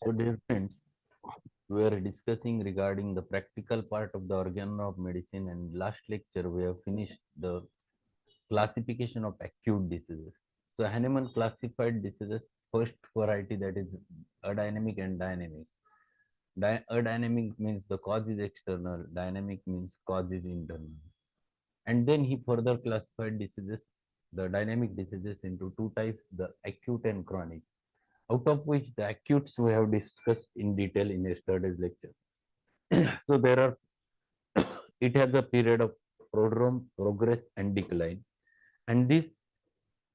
So, dear friends, we are discussing regarding the practical part of the organ of medicine, and last lecture we have finished the classification of acute diseases. So, Hahnemann classified diseases first variety, that is adynamic and dynamic. Adynamic means the cause is external, dynamic means cause is internal. And then he further classified diseases, the dynamic diseases, into two types, the acute and chronic, out of which the acutes we have discussed in detail in yesterday's lecture. So there are, it has a period of prodrome, progress, and decline. And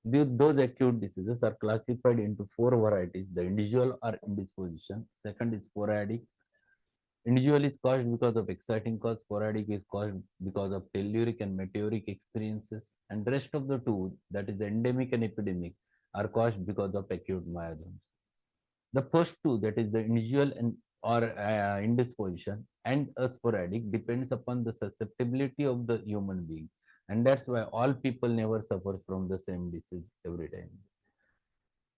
those acute diseases are classified into four varieties: the individual or indisposition, second is sporadic. Individual is caused because of exciting cause, sporadic is caused because of telluric and meteoric experiences, and the rest of the two, that is the endemic and epidemic, are caused because of acute myosomes. The first two, that is the individual and or indisposition and a sporadic, depends upon the susceptibility of the human being, and that's why all people never suffer from the same disease every time.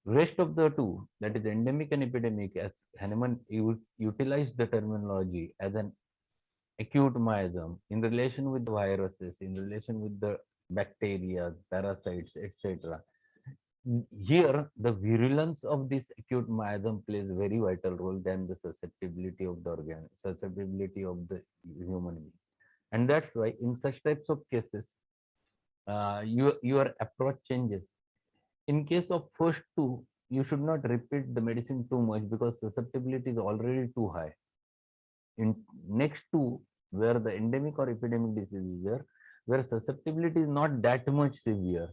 Rest of the two, that is endemic and epidemic, as Hahnemann utilized the terminology as an acute myasm in relation with the viruses, in relation with the bacteria, parasites, etc. Here, the virulence of this acute myasm plays a very vital role than the susceptibility of the organ, susceptibility of the human being. And that's why in such types of cases, your approach changes. In case of first two, you should not repeat the medicine too much because susceptibility is already too high. In next two, where the endemic or epidemic disease is there, where susceptibility is not that much severe,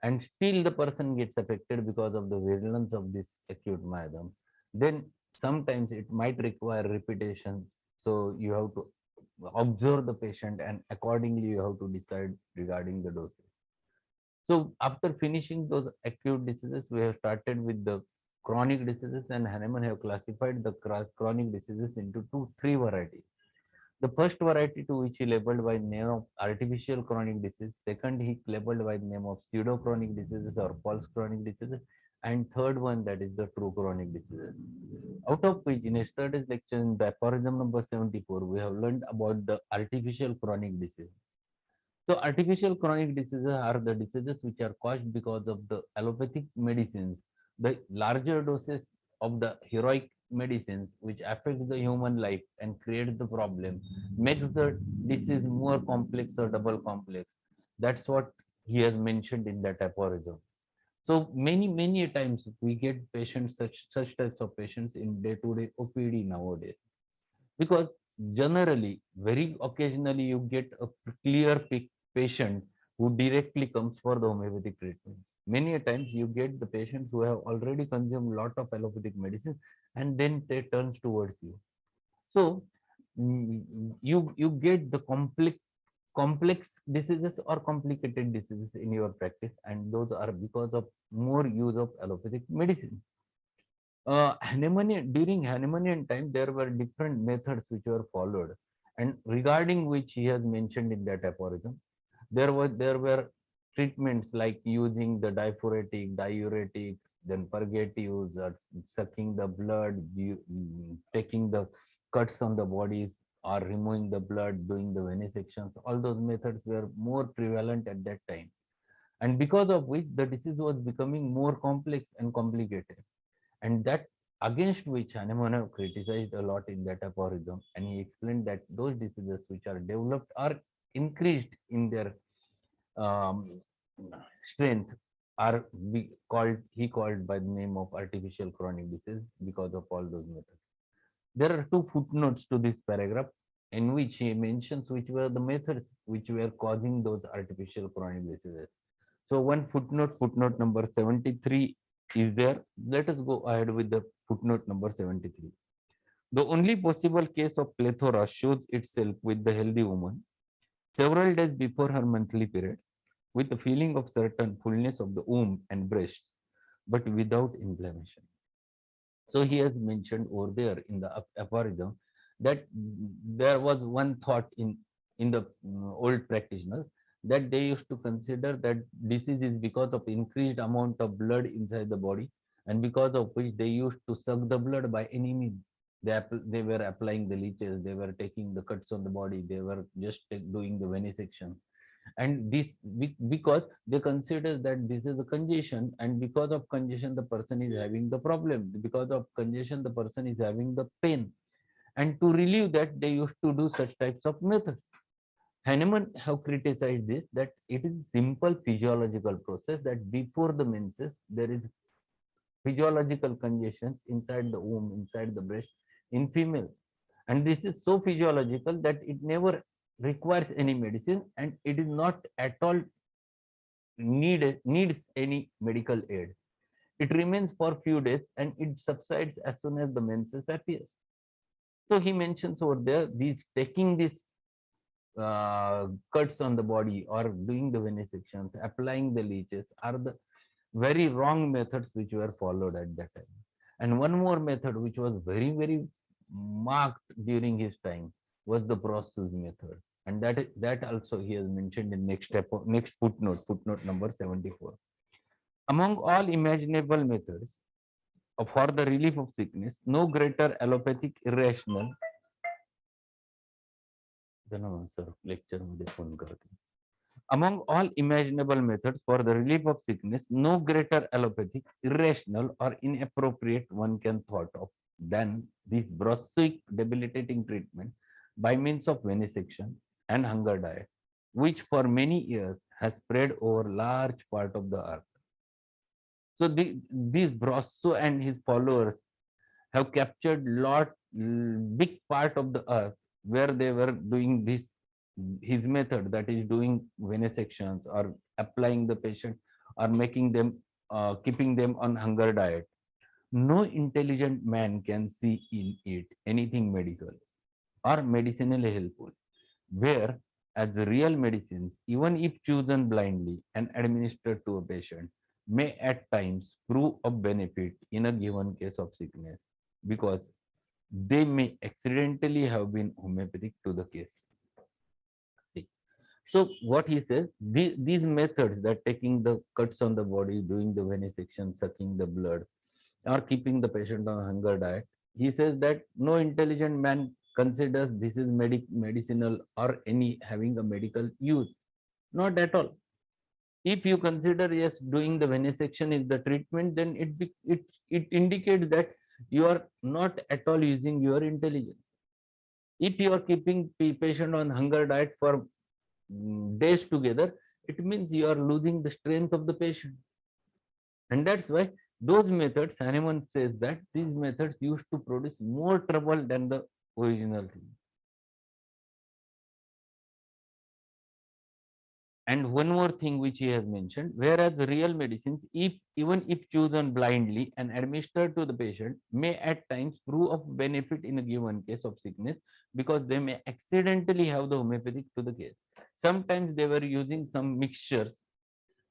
and still the person gets affected because of the virulence of this acute myasm, then sometimes it might require repetition. So you have to observe the patient, and accordingly you have to decide regarding the doses. So after finishing those acute diseases, we have started with the chronic diseases, and Hahnemann have classified the chronic diseases into three varieties. The first variety, to which he labeled by name of artificial chronic disease, second he labeled by the name of pseudo chronic diseases or false chronic diseases, and third one, that is the true chronic diseases. Out of which in yesterday's lecture in the aphorism number 74, we have learned about the artificial chronic disease. So artificial chronic diseases are the diseases which are caused because of the allopathic medicines, the larger doses of the heroic medicines which affect the human life and create the problem, makes the disease more complex or double complex. That's what he has mentioned in that aphorism. So many times we get patients, such types of patients in day-to-day OPD nowadays, because generally, very occasionally, you get a clear patient who directly comes for the homeopathic treatment. Many a times you get the patients who have already consumed a lot of allopathic medicine, and then they turns towards you. So you get the complex diseases or complicated diseases in your practice, and those are because of more use of allopathic medicines. During Hahnemannian time, there were different methods which were followed, and regarding which he has mentioned in that aphorism, there were treatments like using the diaphoretic, diuretic, then purgatives, or sucking the blood, taking the cuts on the bodies, or removing the blood, doing the venesections. All those methods were more prevalent at that time, and because of which the disease was becoming more complex and complicated, and that against which Hahnemann have criticized a lot in that aphorism, and he explained that those diseases which are developed or increased in their um, strength are he called by the name of artificial chronic disease because of all those methods. There are two footnotes to this paragraph in which he mentions which were the methods which were causing those artificial chronic diseases. So one footnote, footnote number 73 is there. Let us go ahead with the footnote number 73. The only possible case of plethora shows itself with the healthy woman several days before her monthly period, with a feeling of certain fullness of the womb and breasts, but without inflammation. So he has mentioned over there in the aphorism that there was one thought in the old practitioners, that they used to consider that disease is because of increased amount of blood inside the body, and because of which they used to suck the blood by any means. They were applying the leeches, they were taking the cuts on the body, they were just doing the venesection. And this because they consider that this is a congestion, and because of congestion the person is having the problem, because of congestion the person is having the pain, and to relieve that they used to do such types of methods. Hahnemann have criticized this, that it is simple physiological process, that before the menses there is physiological congestions inside the womb, inside the breast in females. And this is so physiological that it never requires any medicine, and it is not at all needs any medical aid. It remains for few days and it subsides as soon as the menses appears. So he mentions over there these taking these cuts on the body or doing the venesections, applying the leeches are the very wrong methods which were followed at that time. And one more method which was very marked during his time was the Brosseau's method, and that also he has mentioned in next footnote number 74. Among all imaginable methods for the relief of sickness, no greater allopathic irrational. Among all imaginable methods for the relief of sickness, no greater allopathic, irrational, or inappropriate one can thought of than this Brosseauic debilitating treatment by means of venesection and hunger diet, which for many years has spread over large part of the earth. So these Brosseau and his followers have captured big part of the earth where they were doing this his method, that is doing venesections or applying the patient or making them keeping them on hunger diet. No intelligent man can see in it anything medical or medicinally helpful, where as real medicines, even if chosen blindly and administered to a patient, may at times prove of benefit in a given case of sickness, because they may accidentally have been homeopathic to the case. See. So what he says, these methods, that taking the cuts on the body, doing the venesection, sucking the blood, or keeping the patient on a hunger diet, he says that no intelligent man considers this is medicinal or any having a medical use. Not at all. If you consider, yes, doing the venesection is the treatment, then it indicates that you are not at all using your intelligence. If you are keeping patient on hunger diet for days together, it means you are losing the strength of the patient. And that's why those methods, Hahnemann says that these methods used to produce more trouble than the original thing. And one more thing which he has mentioned, whereas real medicines, even if chosen blindly and administered to the patient, may at times prove of benefit in a given case of sickness, because they may accidentally have the homeopathic to the case. Sometimes they were using some mixtures,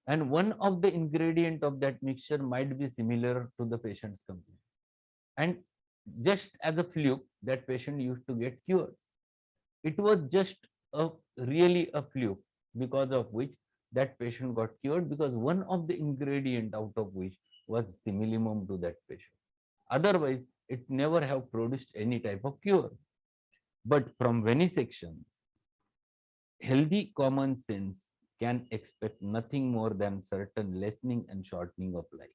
and one of the ingredient of that mixture might be similar to the patient's complaint. And just as a fluke, that patient used to get cured. It was just really a fluke, because of which that patient got cured, because one of the ingredient out of which was similimum to that patient. Otherwise, it never have produced any type of cure. But from venesections, healthy common sense can expect nothing more than certain lessening and shortening of life.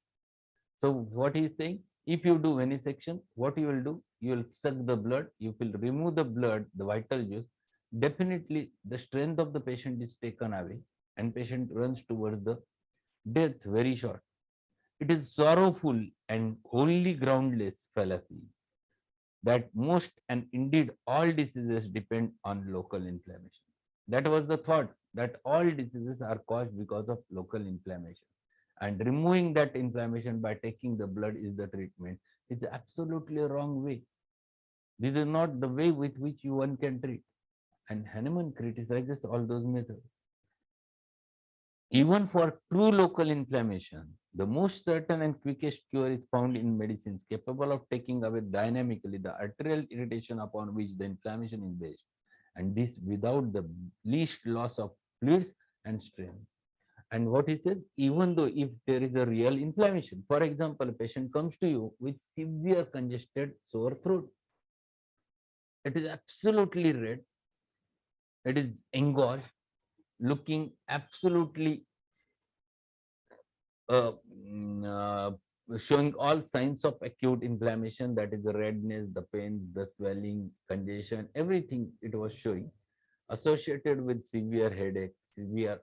So what he is saying, if you do venesection, what you will do, you will suck the blood, you will remove the blood, the vital juice. Definitely the strength of the patient is taken away and patient runs towards the death very short. It is sorrowful and wholly groundless fallacy that most and indeed all diseases depend on local inflammation. That was the thought, that all diseases are caused because of local inflammation. And removing that inflammation by taking the blood is the treatment. It's absolutely a wrong way. This is not the way with which one can treat. And Hahnemann criticizes all those methods. Even for true local inflammation, the most certain and quickest cure is found in medicines capable of taking away dynamically the arterial irritation upon which the inflammation is based, and this without the least loss of fluids and strength. And what he says, even though if there is a real inflammation, for example, a patient comes to you with severe congested sore throat, it is absolutely red, it is engorged, looking absolutely uh, mm, uh, showing all signs of acute inflammation, that is the redness, the pains, the swelling, congestion, everything it was showing, associated with severe headache, severe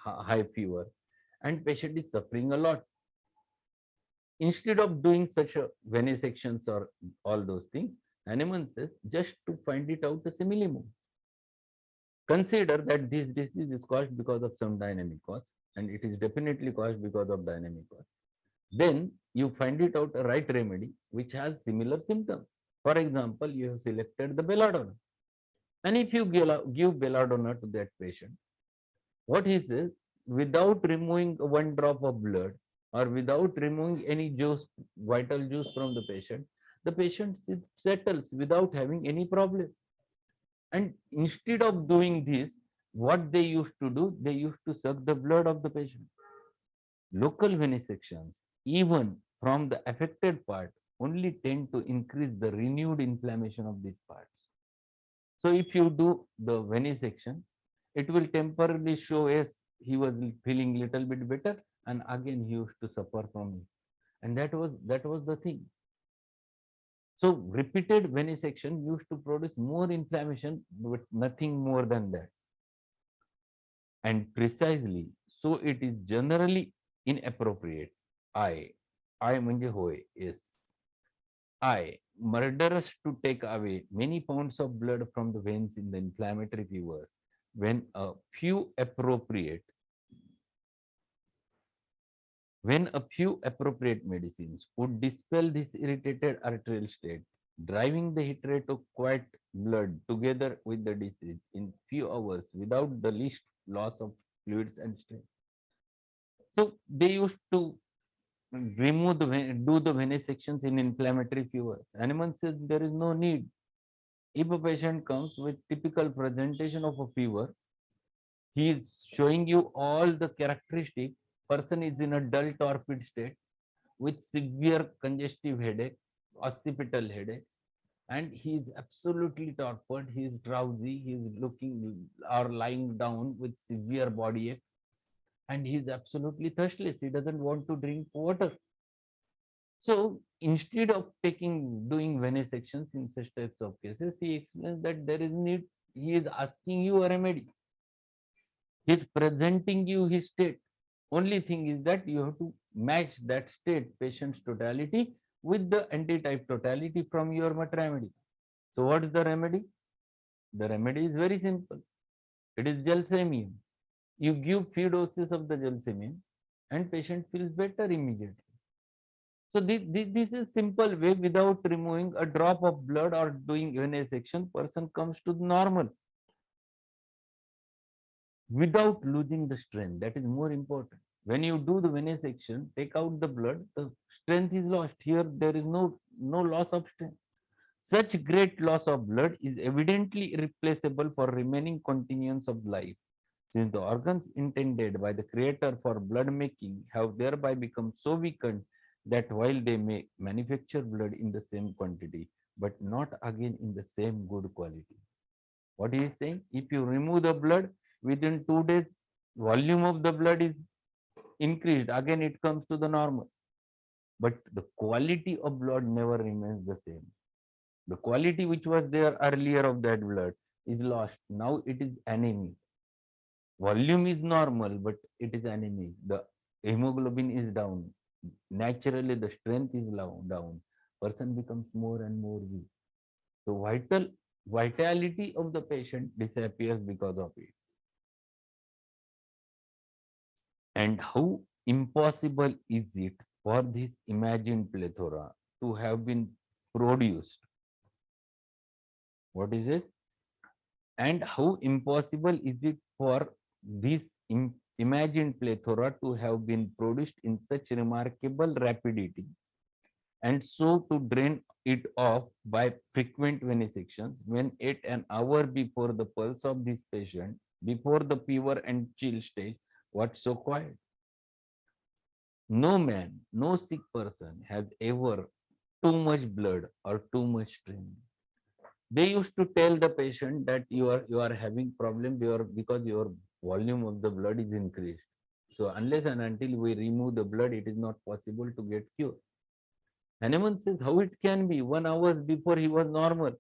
high fever, and patient is suffering a lot. Instead of doing such a venisections or all those things, Hahnemann says just to find it out the simillimum. Consider that this disease is caused because of some dynamic cause, and it is definitely caused because of dynamic cause. Then you find it out a right remedy which has similar symptoms. For example, you have selected the belladonna, and if you give belladonna to that patient, what he says, without removing one drop of blood or without removing any juice, vital juice from the patient settles without having any problem. And instead of doing this, what they used to do, they used to suck the blood of the patient. Local venesections, even from the affected part, only tend to increase the renewed inflammation of these parts. So if you do the venesection, it will temporarily show yes, he was feeling little bit better, and again he used to suffer from it. And that was the thing. So repeated venesection used to produce more inflammation, but nothing more than that. And precisely, so it is generally inappropriate. I म्हणजे होय, yes. Murderous to take away many pounds of blood from the veins in the inflammatory fever when a few appropriate medicines would dispel this irritated arterial state, driving the hit to quiet blood together with the disease in few hours without the least loss of fluids and strength. So they used to do the venesections in inflammatory fevers. Hahnemann says there is no need. If a patient comes with typical presentation of a fever, he is showing you all the characteristics. Person is in a dull torpid state with severe congestive headache, occipital headache, and he is absolutely torpid. He is drowsy. He is looking or lying down with severe body ache, and he is absolutely thirstless. He doesn't want to drink water. So instead of doing venesections in such types of cases, he explains that there is need. He is asking you a remedy. He is presenting you his state. Only thing is that you have to match that state, patient's totality, with the antitype totality from your remedy. So what is the remedy? The remedy is very simple. It is gelsemium. You give few doses of the gelsemium and patient feels better immediately. So this is simple way. Without removing a drop of blood or doing venesection, person comes to normal without losing the strength. That is more important. When you do the venesection, take out the blood, the strength is lost. Here there is no loss of strength. Such great loss of blood is evidently irreplaceable for remaining continuance of life, since the organs intended by the Creator for blood making have thereby become so weakened that while they may manufacture blood in the same quantity, but not again in the same good quality. What he is saying, if you remove the blood, within 2 days, volume of the blood is increased. Again, it comes to the normal. But the quality of blood never remains the same. The quality which was there earlier of that blood is lost. Now it is anemic. Volume is normal, but it is anemic. The hemoglobin is down. Naturally, the strength is down. Person becomes more and more weak. So vitality of the patient disappears because of it. And how impossible is it for this imagined plethora to have been produced? What is it? And how impossible is it for this imagined plethora to have been produced in such remarkable rapidity, and so to drain it off by frequent venesections when at an hour before the pulse of this patient before the fever and chill stage, what's so quiet? No man, no sick person has ever too much blood or too much strain. They used to tell the patient that you are having problem because your volume of the blood is increased. So unless and until we remove the blood, it is not possible to get cure. Hahnemann says how it can be 1 hour before he was normal,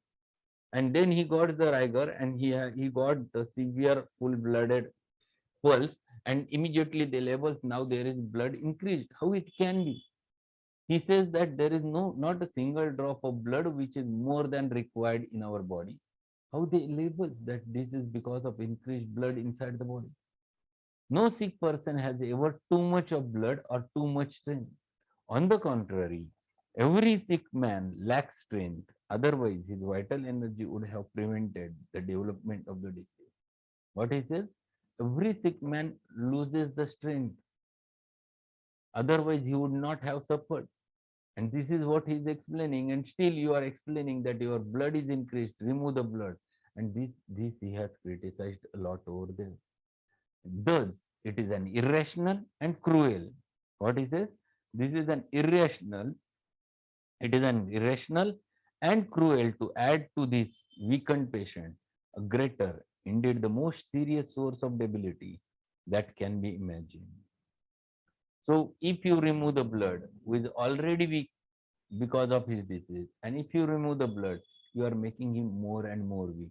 and then he got the rigor and he got the severe full-blooded pulse, and immediately the levels now there is blood increased. How it can be? He says that there is not a single drop of blood which is more than required in our body. How they labels that this is because of increased blood inside the body? No sick person has ever too much of blood or too much strength. On the contrary, every sick man lacks strength. Otherwise, his vital energy would have prevented the development of the disease. What he says? Every sick man loses the strength. Otherwise, he would not have suffered. And this is what he is explaining. And still, you are explaining that your blood is increased. Remove the blood. And this he has criticized a lot over there. Thus, it is an irrational and cruel. What he says? This is an irrational. It is an irrational and cruel to add to this weakened patient a greater, indeed the most serious source of debility that can be imagined. So, if you remove the blood, who is already weak because of his disease, and if you remove the blood, you are making him more and more weak.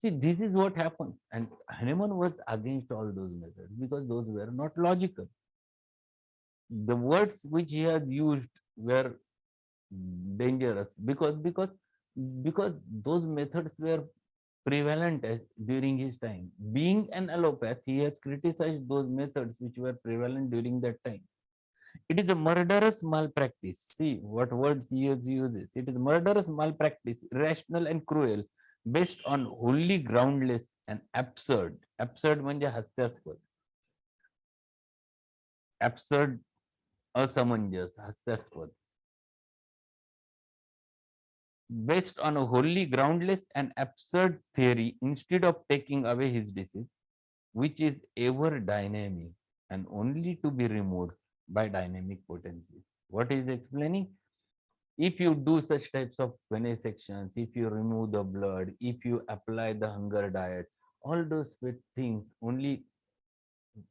See, this is what happens. And Hahnemann was against all those methods because those were not logical. The words which he has used were dangerous because those methods were prevalent during his time. Being an allopath, he has criticized those methods which were prevalent during that time. It is a murderous malpractice. See what words he has uses. It is murderous malpractice, irrational and cruel, based on wholly groundless and absurd. Absurd म्हणजे हास्यास्पद. Absurd, असमंजस, हास्यास्पद. Based on a wholly groundless and absurd theory, instead of taking away his disease, which is ever dynamic and only to be removed by dynamic potency. What is explaining? If you do such types of venesections, if you remove the blood, if you apply the hunger diet, all those things only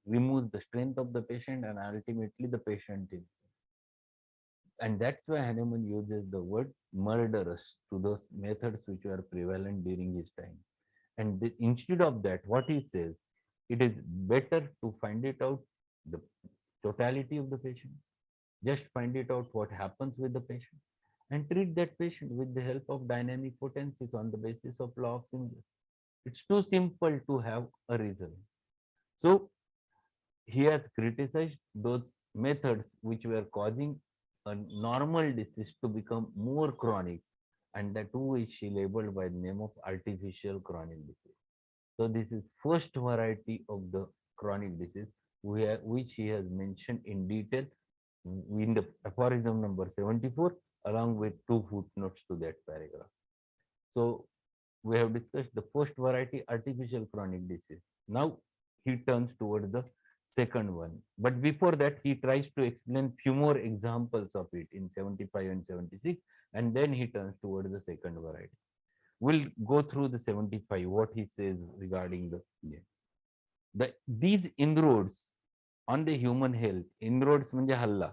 remove the strength of the patient and ultimately the patient is. And that's why Hahnemann uses the word murderous to those methods which were prevalent during his time. And instead of that, what he says, it is better to find it out the totality of the patient. Just find it out what happens with the patient and treat that patient with the help of dynamic potencies on the basis of law of similarity. It's too simple to have a result. So he has criticized those methods which were causing a normal disease to become more chronic, and the two which he labeled by the name of artificial chronic disease. So this is first variety of the chronic disease which he has mentioned in detail in the aphorism number 74 along with two footnotes to that paragraph. So we have discussed the first variety, artificial chronic disease. Now he turns towards the second one. But before that, he tries to explain few more examples of it in 75 and 76, and then he turns towards the second variety. We'll go through the 75, what he says regarding these inroads on the human health, inroads म्हणजे हल्ला.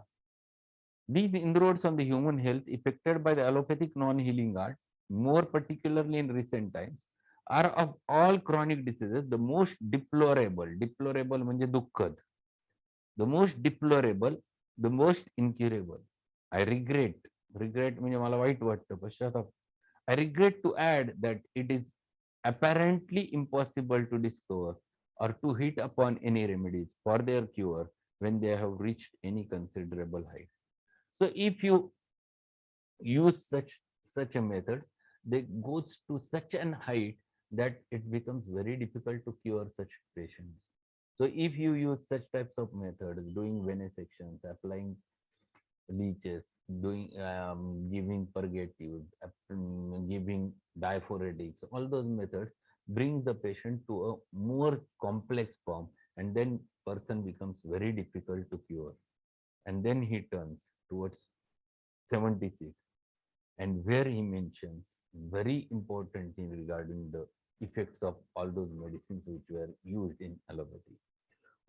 These inroads on the human health effected by the allopathic non-healing art, more particularly in recent times, are of all chronic diseases the most deplorable. Deplorable म्हणजे दुःखद. The most deplorable, the most incurable. I regret. Regret म्हणजे मला white वाटतं, पश्चाताप. I regret to add that it is apparently impossible to discover or to hit upon any remedies for their cure when they have reached any considerable height. So if you use such a method, they goes to such an height that it becomes very difficult to cure such patients. So if you use such types of methods, doing venesections, applying leeches, doing giving purgatives, giving diaphoretics, all those methods, brings the patient to a more complex form, and then person becomes very difficult to cure. And then he turns towards 76, and where he mentions very important thing regarding the effects of all those medicines which were used in allopathy.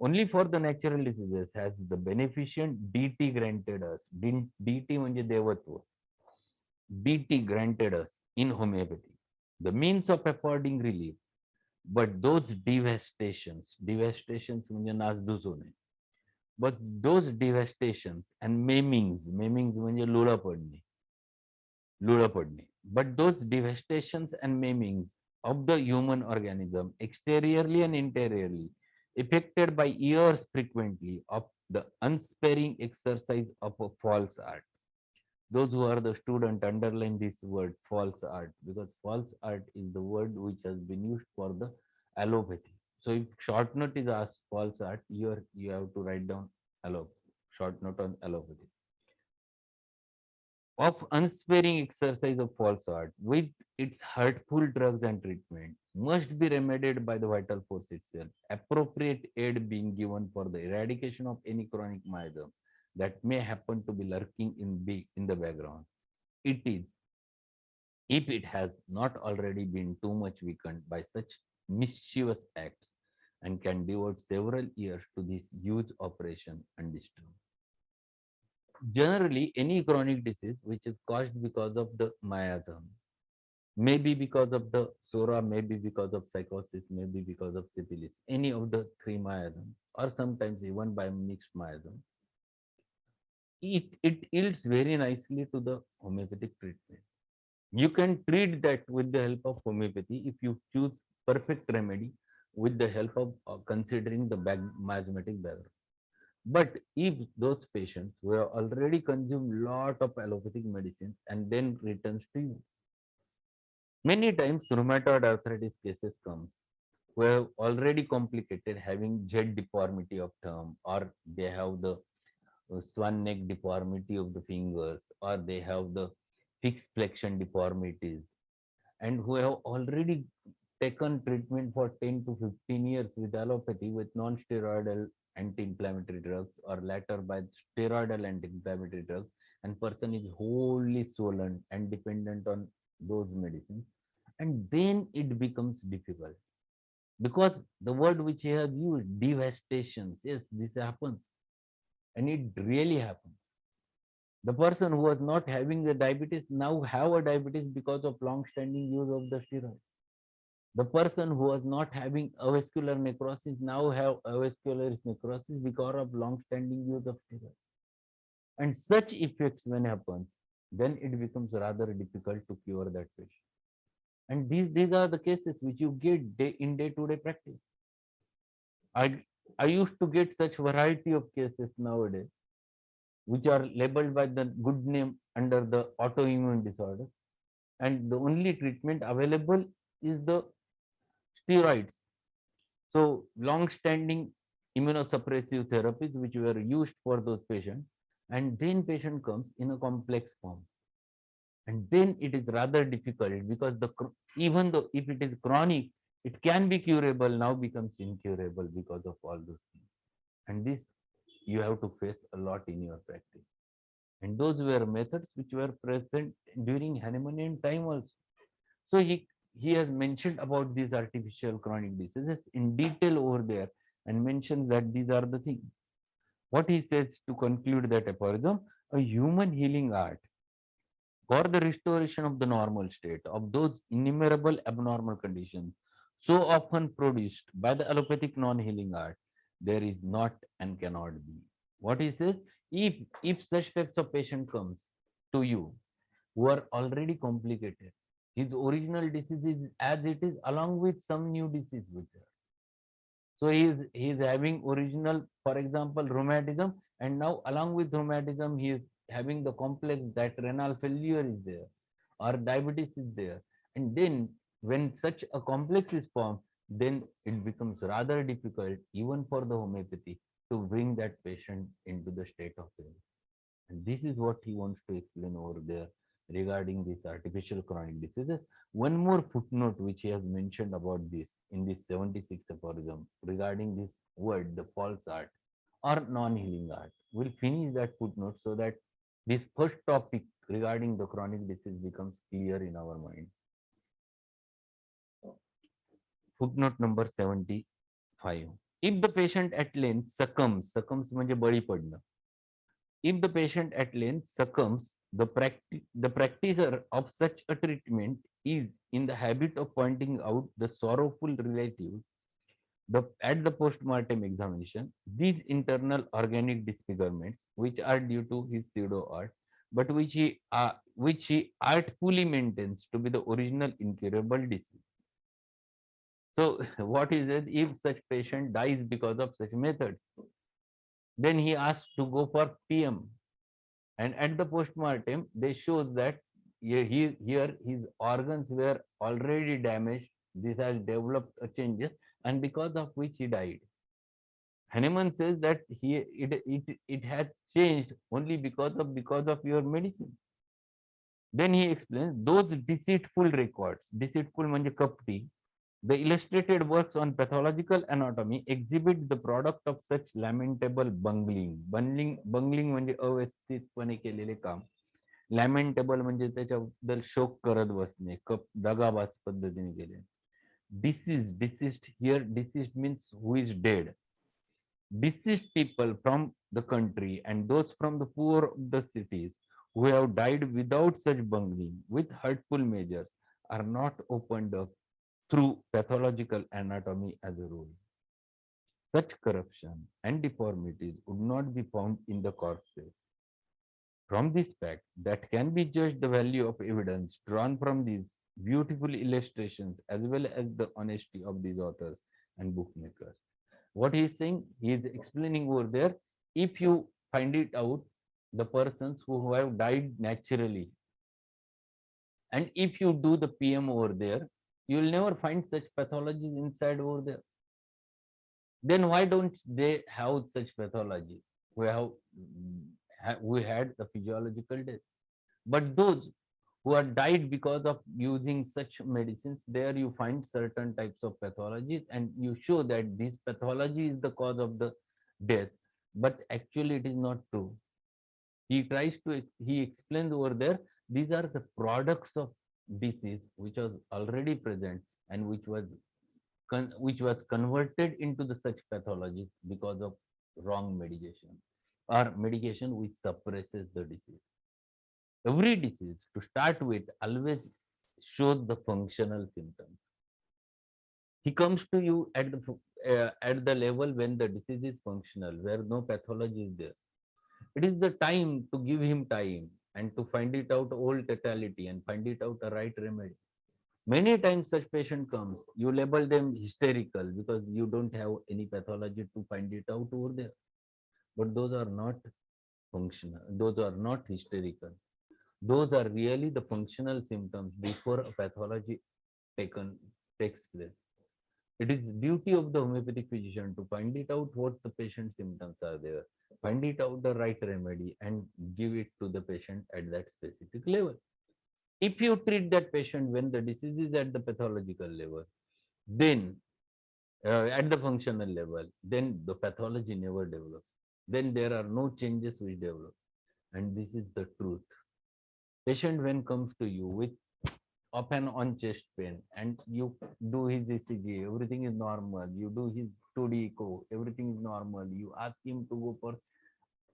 Only for the natural diseases has the beneficent DT granted us. DT म्हणजे देवत्व. DT granted us in homeopathy the means of affording relief, but those devastations म्हणजे नासधूस होणे, but those devastations and maimings म्हणजे लुळं पडणे, but those devastations and maimings of the human organism exteriorly and interiorly affected by years frequently of the unsparing exercise of a false art. Those who are the student underline this word false art, because false art is the word which has been used for the allopathy. So if short note is asked false art, you have to write down short note on allopathy. Of unsparing exercise of false art with its hurtful drugs and treatment must be remedied by the vital force itself, appropriate aid being given for the eradication of any chronic miasm that may happen to be lurking in the background. It is, if it has not already been too much weakened by such mischievous acts, and can devote several years to this huge operation undisturbed. Generally, any chronic disease which is caused because of the miasm, maybe because of the sora, maybe because of psychosis, maybe because of syphilis, any of the three miasms, or sometimes even by mixed miasm, it yields very nicely to the homeopathic treatment. You can treat that with the help of homeopathy if you choose perfect remedy with the help of considering the miasmatic background. But if those patients who have already consumed lot of allopathic medicines and then returns to you, many times rheumatoid arthritis cases comes who have already complicated having jet deformity of thumb, or they have the swan neck deformity of the fingers, or they have the fixed flexion deformities, and who have already taken treatment for 10 to 15 years with allopathy with non-steroidal anti-inflammatory drugs, or later by steroidal anti-inflammatory drugs, and person is wholly swollen and dependent on those medicines, and then it becomes difficult, because the word which he has used, devastations, yes, this happens, and it really happens. The person who was not having the diabetes now have a diabetes because of long-standing use of the steroid. The person who was not having avascular necrosis now have avascular necrosis because of long-standing use of steroid. And such effects when happens, then it becomes rather difficult to cure that patient. And these are the cases which you get in day-to-day practice. I used to get such variety of cases nowadays, which are labeled by the good name under the autoimmune disorder, and the only treatment available is the steroids. So long-standing immunosuppressive therapies which were used for those patients, and then patient comes in a complex form, and then it is rather difficult, because even though if it is chronic, it can be curable, now becomes incurable because of all those things, and this you have to face a lot in your practice. And those were methods which were present during Hahnemannian time also. So he has mentioned about these artificial chronic diseases in detail over there, and mentions that these are the things. What he says to conclude that aphorism: a human healing art for the restoration of the normal state of those innumerable abnormal conditions so often produced by the allopathic non-healing art, there is not and cannot be. What he says, if such types of patient comes to you who are already complicated, his original disease is as it is, along with some new disease with her. So he is having original, for example, rheumatism, and now along with rheumatism, he is having the complex that renal failure is there, or diabetes is there. And then when such a complex is formed, then it becomes rather difficult even for the homeopathy to bring that patient into the state of health. And this is what he wants to explain over there regarding these artificial chronic diseases. One more footnote which he has mentioned about this in this 76th aphorism regarding this word, the false art or non-healing art. We'll finish that footnote so that this first topic regarding the chronic disease becomes clear in our mind. Footnote number 75. If the patient at length succumbs म्हणजे बळी पडणं. If the patient at length succumbs, the practitioner of such a treatment is in the habit of pointing out the sorrowful relatives at the post-mortem examination, these internal organic disfigurements, which are due to his pseudo art, but which he artfully maintains to be the original incurable disease. So, what is it if such patient dies because of such methods? Then he asks to go for PM, and at the post-mortem, they show that here his organs were already damaged. This has developed a changes, and because of which he died. Hahnemann says that it has changed only because of your medicine. Then he explains those deceitful records, deceitful म्हणजे कपटी, the illustrated works on pathological anatomy exhibit the product of such lamentable bungling म्हणजे अव्यवस्थितपणे केलेले काम. लॅमेंटेबल म्हणजे त्याच्याबद्दल शोक करत बसणे, दगाबाज पद्धतीने केले. Deceased here, deceased means who is dead. Deceased people from the country and those from the poor of the cities who have died without such bungling with hurtful measures are not opened up through pathological anatomy as a rule. Such corruption and deformities would not be found in the corpses. From this fact, that can be judged the value of evidence drawn from these beautiful illustrations as well as the honesty of these authors and bookmakers. What he is saying, he is explaining over there, if you find it out, the persons who have died naturally, and if you do the PM over there, you will never find such pathologies inside over there. Then why don't they have such pathology? We had the physiological death. But those who are died because of using such medicines, there you find certain types of pathologies, and you show that this pathology is the cause of the death. But actually, it is not true. He explains over there, these are the products of disease which was already present and which was converted into the such pathologies because of wrong medication or medication which suppresses the disease. Every disease, to start with, always shows the functional symptoms. He comes to you at the level when the disease is functional, where no pathology is there. It is the time to give him time and to find it out all totality and find it out a right remedy. Many times such patient comes, you label them hysterical because you don't have any pathology to find it out over there. But those are not functional, those are not hysterical. Those are really the functional symptoms before a pathology takes place. It is duty of the homeopathic physician to find it out what the patient's symptoms are there, find it out the right remedy and give it to the patient at that specific level. If you treat that patient when the disease is at the pathological level, then at the functional level, then the pathology never develops. Then there are no changes which develop. And this is the truth. Patient when comes to you with off and on chest pain and you do his ECG, everything is normal. You do his 2D echo, everything is normal. You ask him to go for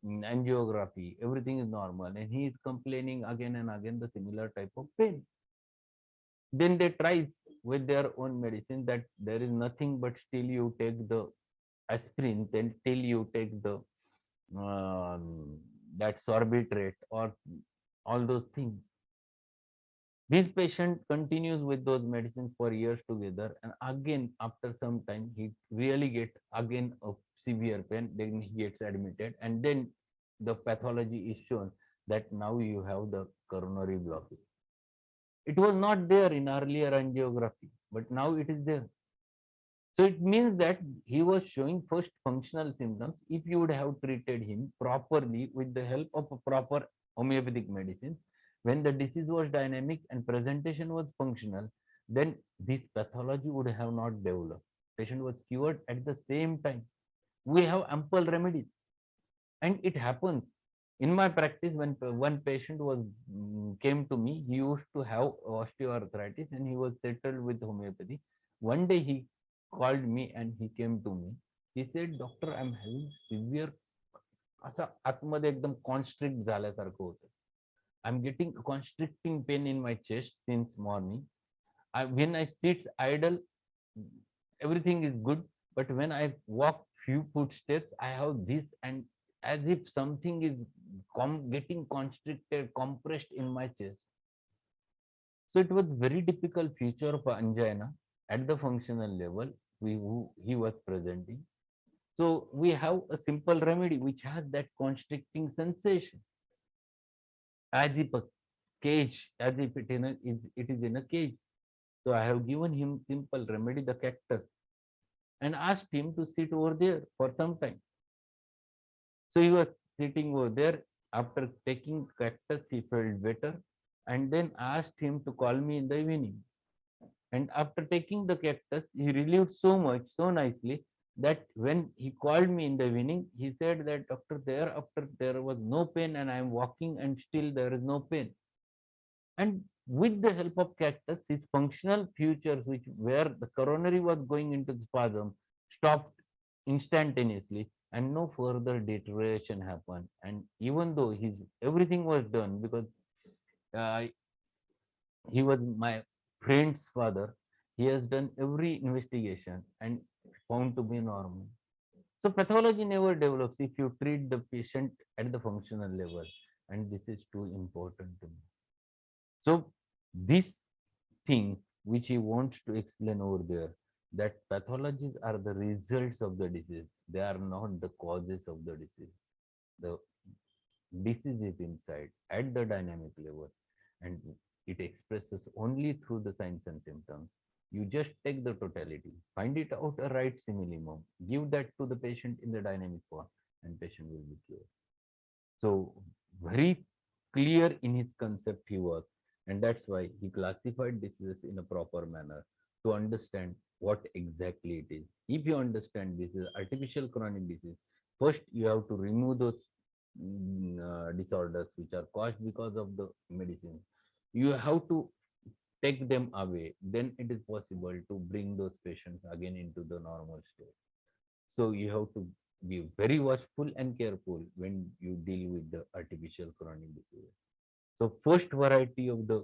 angiography, everything is normal, and he is complaining again and again the similar type of pain. Then they try with their own medicine that there is nothing but still you take the aspirin, then till you take the that sorbitrate or all those things. This patient continues with those medicines for years together, and again after some time he really gets again a severe pain, then he gets admitted, and then the pathology is shown that now you have the coronary blockage. It was not there in earlier angiography, but now it is there. So it means that he was showing first functional symptoms. If you would have treated him properly with the help of a proper homeopathic medicine, When the disease was dynamic and presentation was functional, then this pathology would have not developed. Patient was cured at the same time. We have ample remedies, and it happens in my practice. When one patient was came to me, he used to have osteoarthritis and he was settled with homeopathy. One day he called me and he came to me. He said, "Doctor, I'm having severe, असा आतमध्ये एकदम constrict झाल्यासारखं होतं. I'm getting constricting pain in my chest since morning. When I sit idle, everything is good, but when I walk few footsteps, I have this, and as if something is getting constricted, compressed in my chest." So it was very difficult feature of angina at the functional level he was presenting. So we have a simple remedy which has that constricting sensation, as if a cage, as if it is in a cage. So I have given him simple remedy, the cactus, and asked him to sit over there for some time. So he was sitting over there. After taking cactus, he felt better, and then asked him to call me in the evening. And after taking the cactus, he relieved so much, so nicely, that when he called me in the evening, he said that, "Doctor, thereafter there was no pain, and I am walking and still there is no pain." And with the help of cactus, his functional features, which where the coronary was going into spasm, stopped instantaneously, and no further deterioration happened. And even though his everything was done, because uh, he was my friend's father, he has done every investigation and found to be normal. So pathology never develops if you treat the patient at the functional level, and this is too important to me. So this thing which he wants to explain over there, that pathologies are the results of the disease, they are not the causes of the disease. The disease is inside at the dynamic level, and it expresses only through the signs and symptoms. You just take the totality, find it out a right simillimum, give that to the patient in the dynamic form, and patient will be cured. So very clear in his concept he was, and that's why he classified diseases in a proper manner to understand what exactly it is. If you understand this is artificial chronic disease, first you have to remove those disorders which are caused because of the medicine. You have to take them away, then it is possible to bring those patients again into the normal state. So you have to be very watchful and careful when you deal with the artificial chronic disease. So first variety of the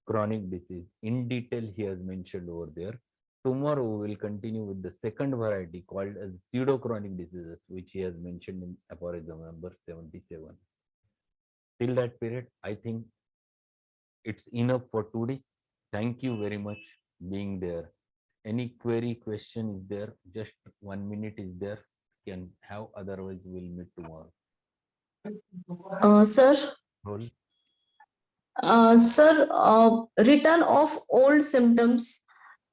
chronic disease in detail he has mentioned over there. Tomorrow we will continue with the second variety called as pseudo-chronic diseases, which he has mentioned in aphorism number 77. Till that period, I think it's enough for today. Thank you very much being there. Any query, question is there, just 1 minute is there, can have, otherwise we'll meet tomorrow. Sir, Roll. sir, return of old symptoms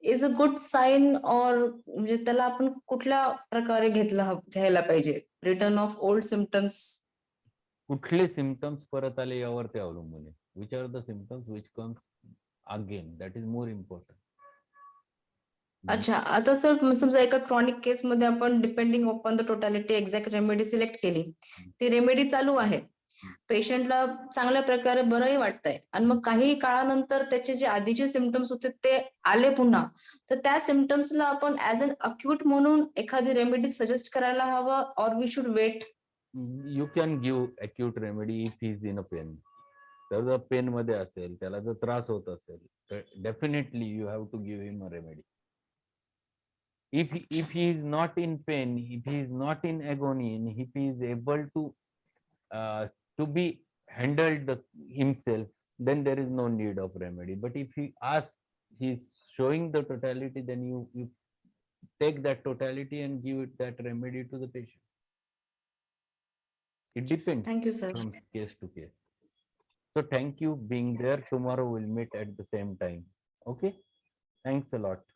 is a good sign, or म्हणजे त्याला आपण कुठल्या प्रकारे घ्यायला पाहिजे return of old symptoms? कुठले symptoms परत आले यावर ते अवलंबून आहे. Which are the symptoms which comes again, that is more important. अच्छा, आता सर समजा एका क्रॉनिक केस मध्ये आपण depending upon the totality exact remedy select केली, ती रेमेडी चालू आहे, पेशंटला चांगल्या प्रकारे बरंही वाटतंय, आणि मग काही काळानंतर त्याचे जे आधीचे सिम्पटम्स होते ते आले पुन्हा, तर त्या सिम्पटम्सला आपण ऍज अन अक्यूट म्हणून एखादी रेमेडी सजेस्ट करायला हवं, or we should wait? You can give acute remedy if he is in a pain. तर जर पेन मध्ये असेल, त्याला जर त्रास होत असेल, तर definitely you have to give him a remedy. If he is not in pain, if he is not in agony, and if he is able to be handled himself, then there is no need of remedy. But if he asks, he is showing the totality, then you take that totality and give it that remedy to the patient. It depends. Thank you, sir. From case to case. So thank you being there. Tomorrow we'll meet at the same time. Okay. Thanks a lot.